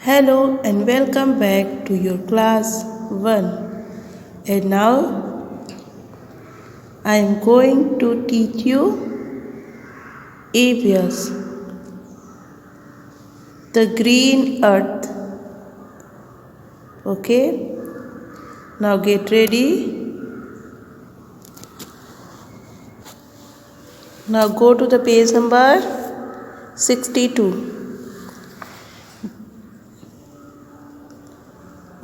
Hello and welcome back to your class 1. And now I am going to teach you EVS, the green earth. Okay, now get ready. Now go to the page number 62.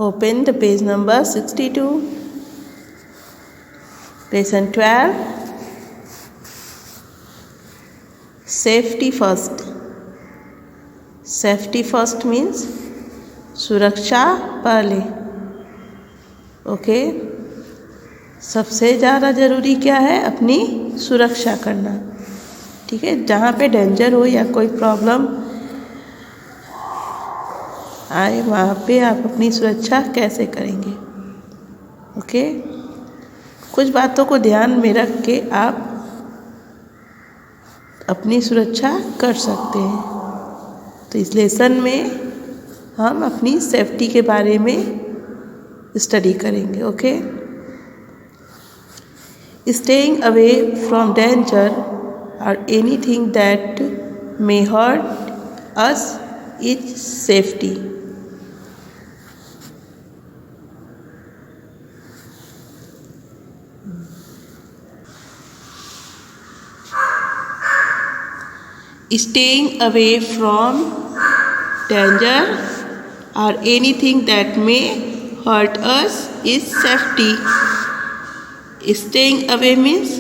Open the page number 62. Lesson 12. Safety first. Safety first means सुरक्षा पहले. Okay, सबसे ज़्यादा ज़रूरी क्या है? अपनी सुरक्षा करना. ठीक है, जहाँ पे डेंजर हो या कोई प्रॉब्लम आए वहाँ पे आप अपनी सुरक्षा कैसे करेंगे? ओके, कुछ बातों को ध्यान में रख के आप अपनी सुरक्षा कर सकते हैं. तो इस लेसन में हम अपनी सेफ्टी के बारे में स्टडी करेंगे. Okay, staying away from danger और anything that may hurt us is safety. Staying away from danger or anything that may hurt us is safety. Staying away means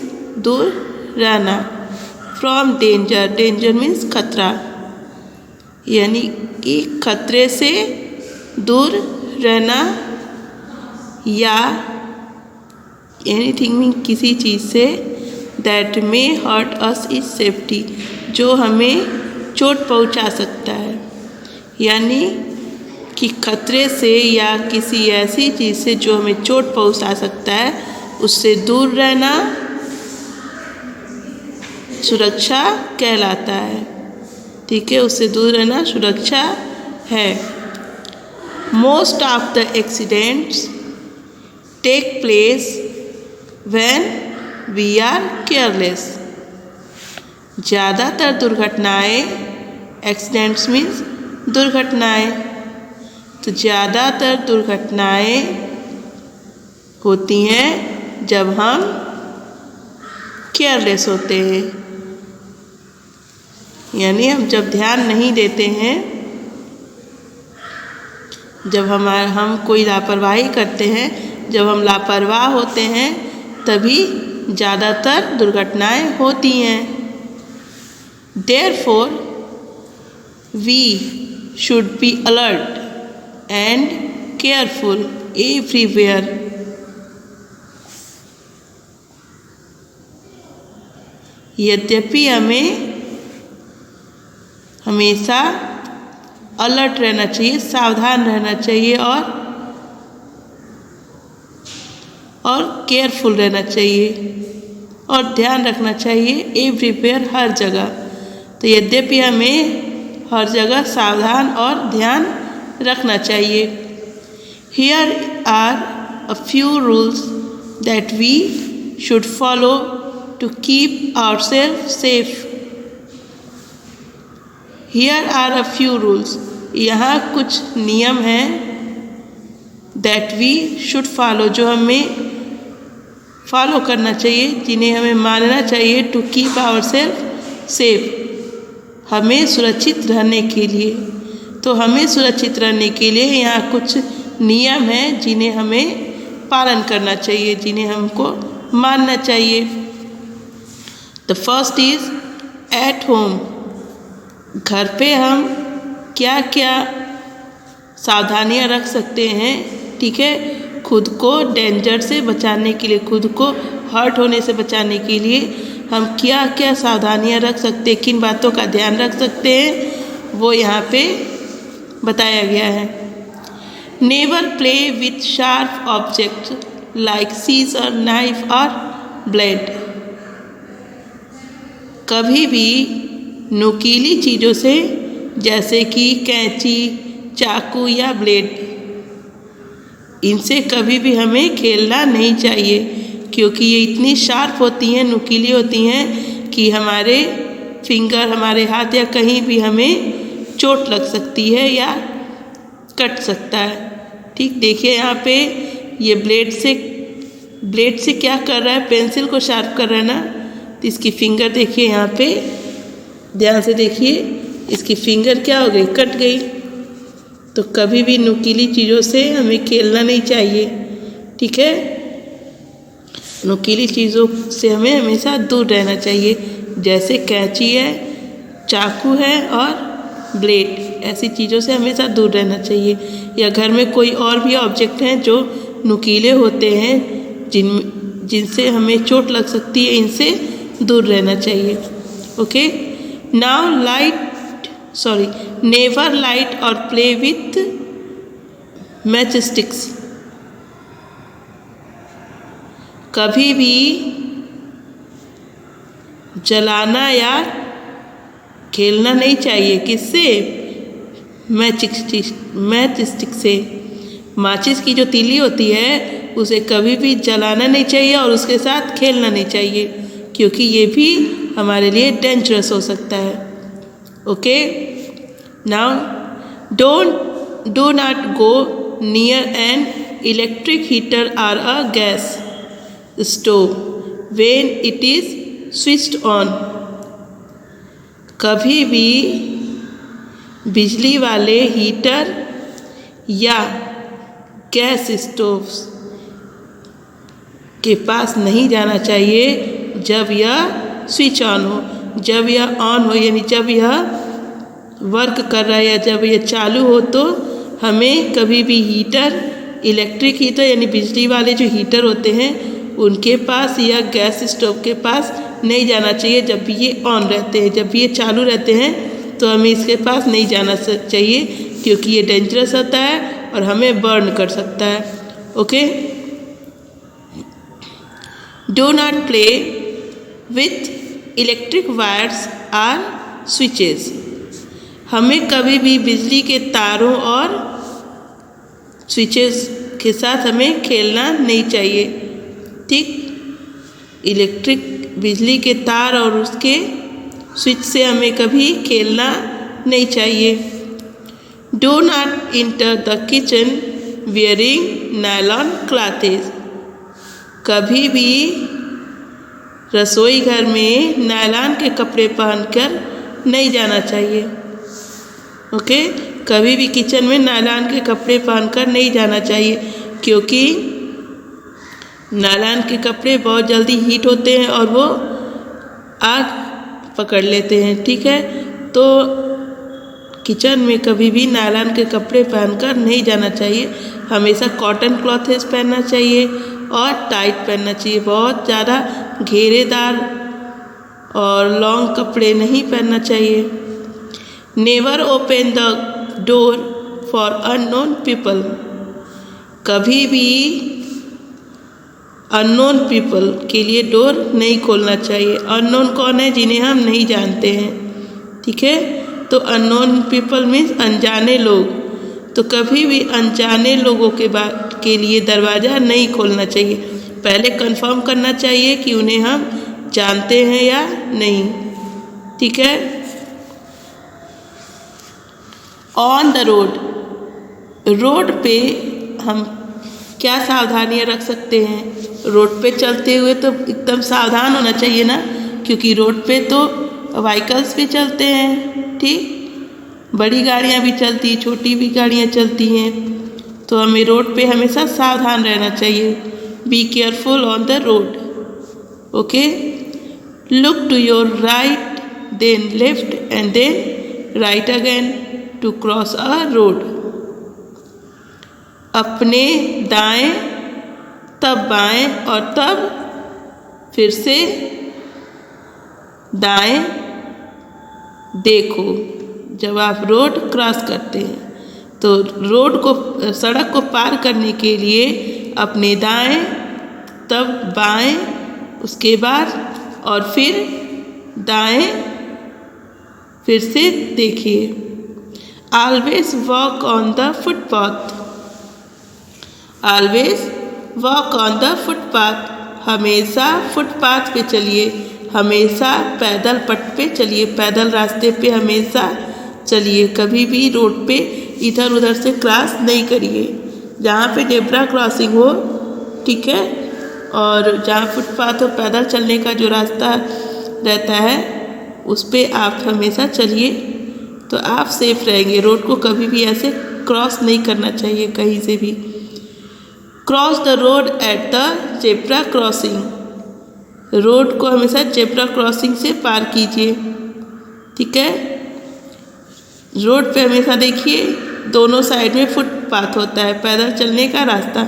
दूर रहना. From danger, danger means खतरा, यानी कि खतरे से दूर रहना. या anything means किसी चीज़ से. That may hurt us is safety, जो हमें चोट पहुंचा सकता है. यानी कि खतरे से या किसी ऐसी चीज़ से जो हमें चोट पहुंचा सकता है उससे दूर रहना सुरक्षा कहलाता है. ठीक है, उससे दूर रहना सुरक्षा है. Most of the accidents take place when we are careless. ज़्यादातर दुर्घटनाएँ, एक्सीडेंट्स मीन्स दुर्घटनाएँ, तो ज़्यादातर दुर्घटनाएँ होती हैं जब हम केयरलेस होते हैं. यानी हम जब ध्यान नहीं देते हैं, जब हम कोई लापरवाही करते हैं, जब हम लापरवाह होते हैं तभी ज़्यादातर दुर्घटनाएँ होती हैं. Therefore, we should be alert and careful everywhere. यद्यपि हमें हमेशा अलर्ट रहना चाहिए, सावधान रहना चाहिए और केयरफुल रहना चाहिए और ध्यान रखना चाहिए. एवरीवेयर, हर जगह. तो यद्यपि हमें हर जगह सावधान और ध्यान रखना चाहिए. Here are a few rules that we should follow to keep ourselves safe. Here are a few rules. यहाँ कुछ नियम हैं that we should follow, जो हमें फॉलो करना चाहिए, जिन्हें हमें मानना चाहिए. टू कीप ourselves safe, हमें सुरक्षित रहने के लिए. तो हमें सुरक्षित रहने के लिए यहाँ कुछ नियम हैं जिन्हें हमें पालन करना चाहिए, जिन्हें हमको मानना चाहिए. The first is at home. घर पे हम क्या क्या सावधानियाँ रख सकते हैं? ठीक है, खुद को डेंजर से बचाने के लिए, खुद को हर्ट होने से बचाने के लिए हम क्या क्या सावधानियाँ रख सकते हैं, किन बातों का ध्यान रख सकते हैं, वो यहाँ पे बताया गया है. Never play with sharp object like scissor, knife और ब्लेड. कभी भी नुकीली चीज़ों से जैसे कि कैंची, चाकू या ब्लेड, इनसे कभी भी हमें खेलना नहीं चाहिए क्योंकि ये इतनी शार्प होती हैं, नुकीली होती हैं कि हमारे फिंगर, हमारे हाथ या कहीं भी हमें चोट लग सकती है या कट सकता है। ठीक, देखिए यहाँ पे ये ब्लेड से क्या कर रहा है, पेंसिल को शार्प कर रहा है ना। तो इसकी फिंगर देखिए, यहाँ पे ध्यान से देखिए, इसकी फिंगर क्या हो गई, कट गई। तो कभी भी नुकीली चीज़ों से हमें खेलना नहीं चाहिए। ठीक है, नुकीली चीज़ों से हमें हमेशा दूर रहना चाहिए, जैसे कैंची है, चाकू है और ब्लेड, ऐसी चीज़ों से हमेशा दूर रहना चाहिए। या घर में कोई और भी ऑब्जेक्ट हैं जो नुकीले होते हैं, जिनसे हमें चोट लग सकती है, इनसे दूर रहना चाहिए। ओके, नाउ नेवर लाइट और प्ले विथ मैच स्टिक्स। कभी भी जलाना या खेलना नहीं चाहिए, किससे, मैच स्टिक से। माचिस की जो तीली होती है उसे कभी भी जलाना नहीं चाहिए और उसके साथ खेलना नहीं चाहिए क्योंकि ये भी हमारे लिए डेंजरस हो सकता है। Okay, now do not go near an electric heater और a gas stove when it is switched on. कभी भी बिजली वाले हीटर या गैस स्टोव के पास नहीं जाना चाहिए जब यह स्विच ऑन हो। जब यह ऑन हो यानी जब यह वर्क कर रहा है या जब यह चालू हो, तो हमें कभी भी इलेक्ट्रिक हीटर यानी बिजली वाले जो हीटर होते हैं उनके पास या गैस स्टोव के पास नहीं जाना चाहिए जब भी ये ऑन रहते हैं। जब भी ये चालू रहते हैं तो हमें इसके पास नहीं जाना चाहिए क्योंकि ये डेंजरस होता है और हमें बर्न कर सकता है। Okay, do not play with electric wires और स्विचेस। हमें कभी भी बिजली के तारों और स्विचेस के साथ हमें खेलना नहीं चाहिए। ठीक, बिजली के तार और उसके स्विच से हमें कभी खेलना नहीं चाहिए। Do not enter the kitchen wearing nylon clothes. कभी भी रसोई घर में नायलॉन के कपड़े पहनकर नहीं जाना चाहिए। ओके, कभी भी किचन में नायलॉन के कपड़े पहनकर नहीं जाना चाहिए क्योंकि नायलॉन के कपड़े बहुत जल्दी हीट होते हैं और वो आग पकड़ लेते हैं। ठीक है, तो किचन में कभी भी नायलॉन के कपड़े पहनकर नहीं जाना चाहिए। हमेशा कॉटन क्लॉथेस पहनना चाहिए और टाइट पहनना चाहिए। बहुत ज़्यादा घेरेदार और लॉन्ग कपड़े नहीं पहनना चाहिए। Never open the door for unknown people. कभी भी अननोन पीपल के लिए डोर नहीं खोलना चाहिए। अननोन कौन है, जिन्हें हम नहीं जानते हैं। ठीक है, तो अननोन पीपल मीन्स अनजाने लोग। तो कभी भी अनजाने लोगों के लिए दरवाज़ा नहीं खोलना चाहिए। पहले कंफर्म करना चाहिए कि उन्हें हम जानते हैं या नहीं। ठीक है, ऑन द रोड पे हम क्या सावधानियां रख सकते हैं। रोड पे चलते हुए तो एकदम सावधान होना चाहिए ना, क्योंकि रोड पे तो व्हीकल्स भी चलते हैं। ठीक, बड़ी गाड़ियां भी चलती, छोटी भी गाड़ियां चलती हैं, तो हमें रोड पे हमेशा सावधान रहना चाहिए। Be careful on the road. Okay, look to your right then left and then right again to cross a road. अपने दाएं तब बाएं और तब फिर से दाएं देखो जब आप रोड क्रॉस करते हैं। तो सड़क को पार करने के लिए अपने दाएं तब बाएं, उसके बाद और फिर दाएं फिर से देखिए। Always walk on the footpath. Always walk on the footpath. हमेशा फुटपाथ पे चलिए, हमेशा पैदल पट पे चलिए, पैदल रास्ते पे हमेशा चलिए। कभी भी रोड पे इधर उधर से क्रॉस नहीं करिए। जहाँ पे जेब्रा क्रॉसिंग हो, ठीक है, और जहाँ फुटपाथ हो, पैदल चलने का जो रास्ता रहता है उस पे आप हमेशा चलिए, तो आप सेफ रहेंगे। रोड को कभी भी ऐसे क्रॉस नहीं करना चाहिए कहीं से भी। Cross the road at the zebra crossing. Road को हमेशा जेब्रा क्रॉसिंग से पार कीजिए, ठीक है। रोड पे हमेशा देखिए दोनों साइड में फुटपाथ होता है, पैदल चलने का रास्ता,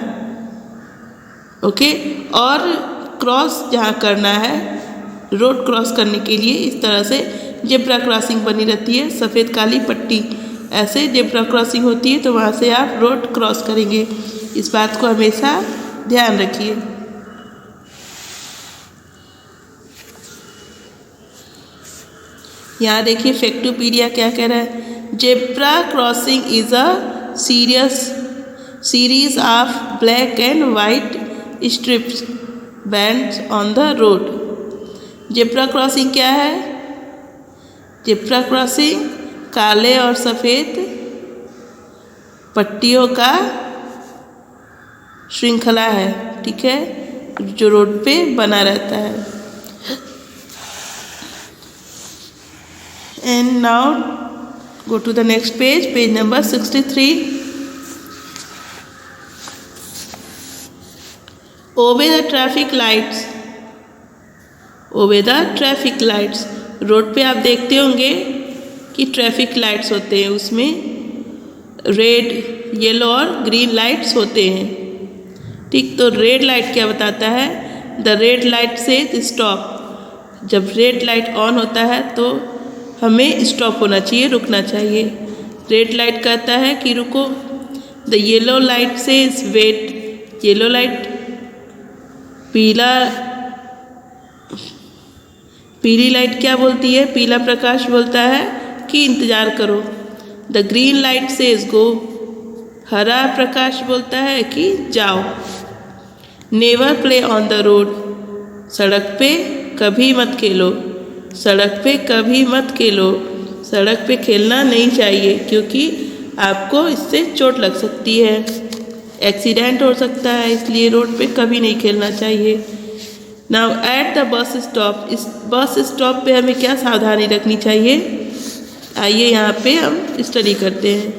ओके। और क्रॉस जहाँ करना है, रोड क्रॉस करने के लिए इस तरह से जेब्रा क्रॉसिंग बनी रहती है, सफ़ेद काली पट्टी, ऐसे जेब्रा क्रॉसिंग होती है, तो वहाँ से आप रोड क्रॉस करेंगे। इस बात को हमेशा ध्यान रखिए। यहाँ देखिए फैक्टोपीडिया क्या कह रहा है। Zebra crossing is a series of black and white strips bands on the road. Zebra crossing क्या है? जेब्रा क्रॉसिंग काले और सफ़ेद पट्टियों का श्रृंखला है, ठीक है, जो रोड पे बना रहता है। And now go to the next page, page number 63। Obey the traffic lights. Obey the traffic lights. Road पे आप देखते होंगे कि ट्रैफिक लाइट्स होते हैं, उसमें रेड, येलो और ग्रीन लाइट्स होते हैं, ठीक। तो रेड लाइट क्या बताता है? द रेड लाइट से स्टॉप। जब रेड लाइट ऑन होता है तो हमें स्टॉप होना चाहिए, रुकना चाहिए। रेड लाइट कहता है कि रुको। द येलो लाइट से वेट। येलो लाइट पीली लाइट क्या बोलती है? पीला प्रकाश बोलता है कि इंतज़ार करो। द ग्रीन लाइट से गो। हरा प्रकाश बोलता है कि जाओ। Never play on the road. सड़क पे कभी मत खेलो। सड़क पे कभी मत खेलो। सड़क पे खेलना नहीं चाहिए, क्योंकि आपको इससे चोट लग सकती है, एक्सीडेंट हो सकता है, इसलिए रोड पे कभी नहीं खेलना चाहिए। Now at the bus stop. इस बस स्टॉप पे हमें क्या सावधानी रखनी चाहिए? आइए यहाँ पे हम स्टडी करते हैं।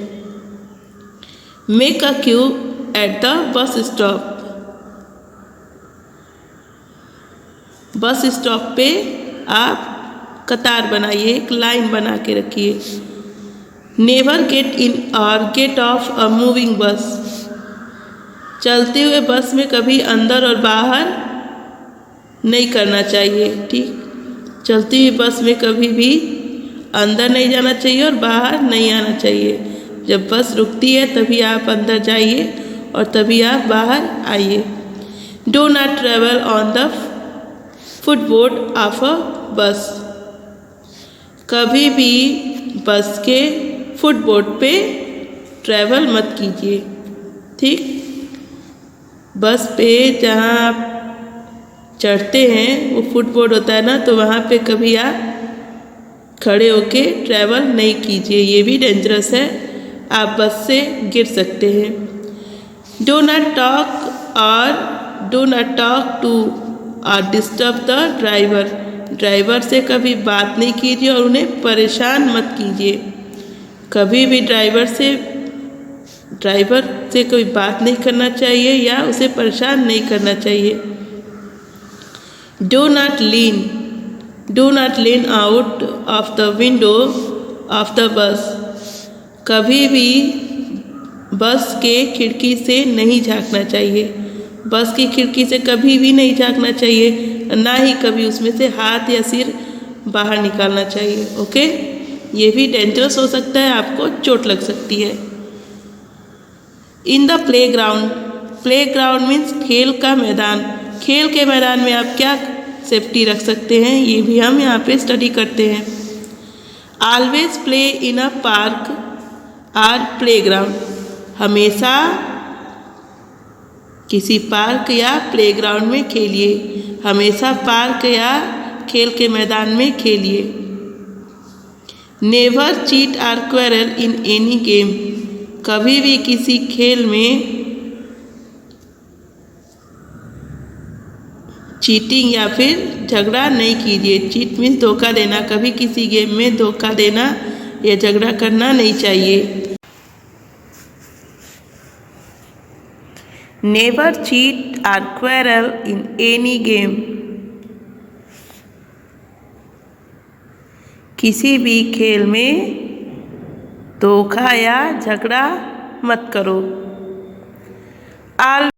Make a Q at the bus stop. Bus stop पे आप कतार बनाइए, एक लाइन बना के रखिए। नेवर गेट इन और गेट ऑफ अ मूविंग बस। चलते हुए बस में कभी अंदर और बाहर नहीं करना चाहिए, ठीक। चलती हुई बस में कभी भी अंदर नहीं जाना चाहिए और बाहर नहीं आना चाहिए। जब बस रुकती है तभी आप अंदर जाइए और तभी आप बाहर आइए। Do not travel on the footboard of a बस। कभी भी बस के फुटबोर्ड पे ट्रैवल मत कीजिए, ठीक। बस पे जहाँ आप चढ़ते हैं वो फुटबोर्ड होता है ना, तो वहाँ पे कभी आप खड़े होके ट्रैवल नहीं कीजिए, ये भी डेंजरस है, आप बस से गिर सकते हैं। डू नॉट टॉक टू और डिस्टर्ब द ड्राइवर। ड्राइवर से कभी बात नहीं कीजिए और उन्हें परेशान मत कीजिए। कभी भी ड्राइवर से कोई बात नहीं करना चाहिए या उसे परेशान नहीं करना चाहिए। Do not lean out of the window of the bus. कभी भी बस के खिड़की से नहीं झांकना चाहिए। बस की खिड़की से कभी भी नहीं झांकना चाहिए, ना ही कभी उसमें से हाथ या सिर बाहर निकालना चाहिए, ओके। ये भी डेंजरस हो सकता है, आपको चोट लग सकती है। इन द प्लेग्राउंड मीन्स खेल का मैदान। खेल के मैदान में आप क्या सेफ्टी रख सकते हैं, ये भी हम यहाँ पे स्टडी करते हैं। Always play in a park or playground, हमेशा किसी पार्क या प्लेग्राउंड में खेलिए, हमेशा पार्क या खेल के मैदान में खेलिए। नेवर चीट और क्वेरल इन एनी गेम, कभी भी किसी खेल में चीटिंग या फिर झगड़ा नहीं कीजिए। चीट मीन्स धोखा देना, कभी किसी गेम में धोखा देना या झगड़ा करना नहीं चाहिए। नेवर चीट और क्वेरल इन एनी गेम, किसी भी खेल में धोखा या झगड़ा मत करो। All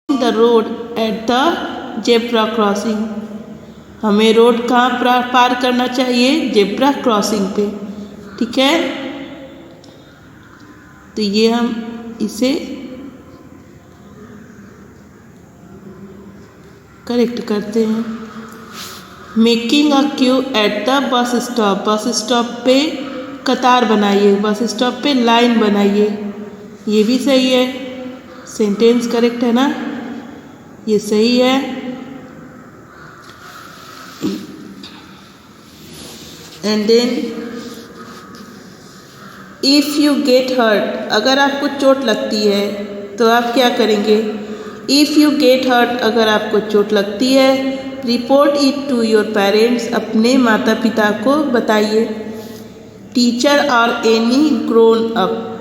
the road at the zebra crossing, हमें रोड कहाँ पार करना चाहिए? जेब्रा क्रॉसिंग पे। ठीक है, तो ये हम इसे करेक्ट करते हैं। Making a Q at the bus stop, bus stop पे कतार बनाइए, बस स्टॉप पे लाइन बनाइए। ये भी सही है, सेंटेंस करेक्ट है ना, ये सही है। And then if you get hurt, अगर आपको चोट लगती है तो आप क्या करेंगे? इफ़ यू गेट हर्ट, अगर आपको चोट लगती है, report it to your parents, अपने माता पिता को बताइए। टीचर और एनी ग्रोन अप,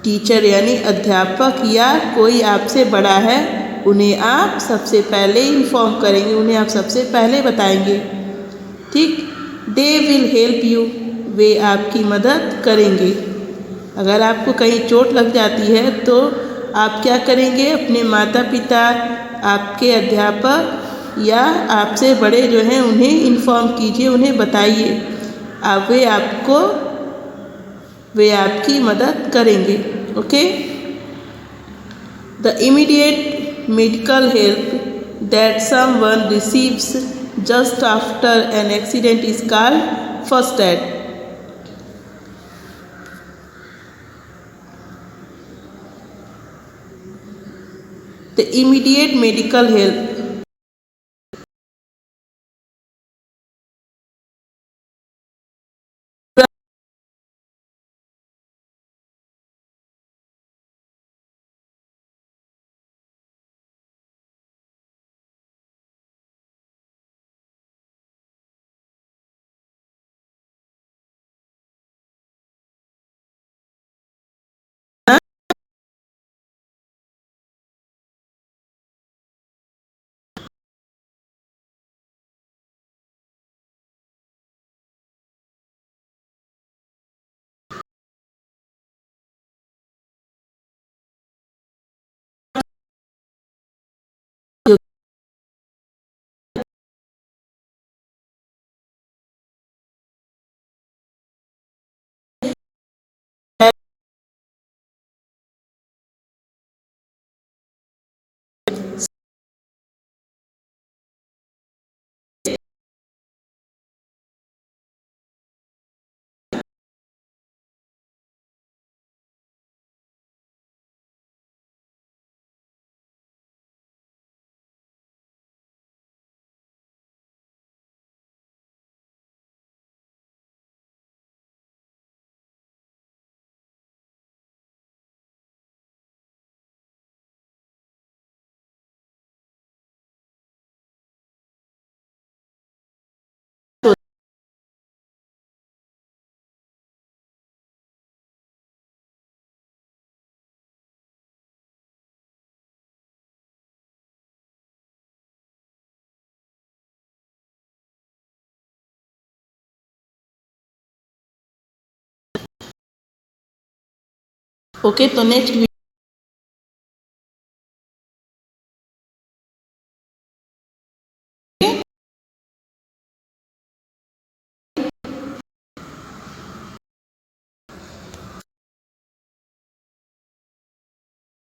टीचर यानी अध्यापक या कोई आपसे बड़ा है, उन्हें आप सबसे पहले इन्फॉर्म करेंगे, उन्हें आप सबसे पहले बताएंगे। ठीक, दे विल हेल्प यू, वे आपकी मदद करेंगे। अगर आपको कहीं चोट लग जाती है तो आप क्या करेंगे, अपने माता पिता, आपके अध्यापक या आपसे बड़े जो हैं उन्हें इन्फॉर्म कीजिए, उन्हें बताइए। अब वे आपकी मदद करेंगे। Okay. The immediate medical help that someone receives just after an accident is called first aid. The immediate medical help okay. तो नेक्स्ट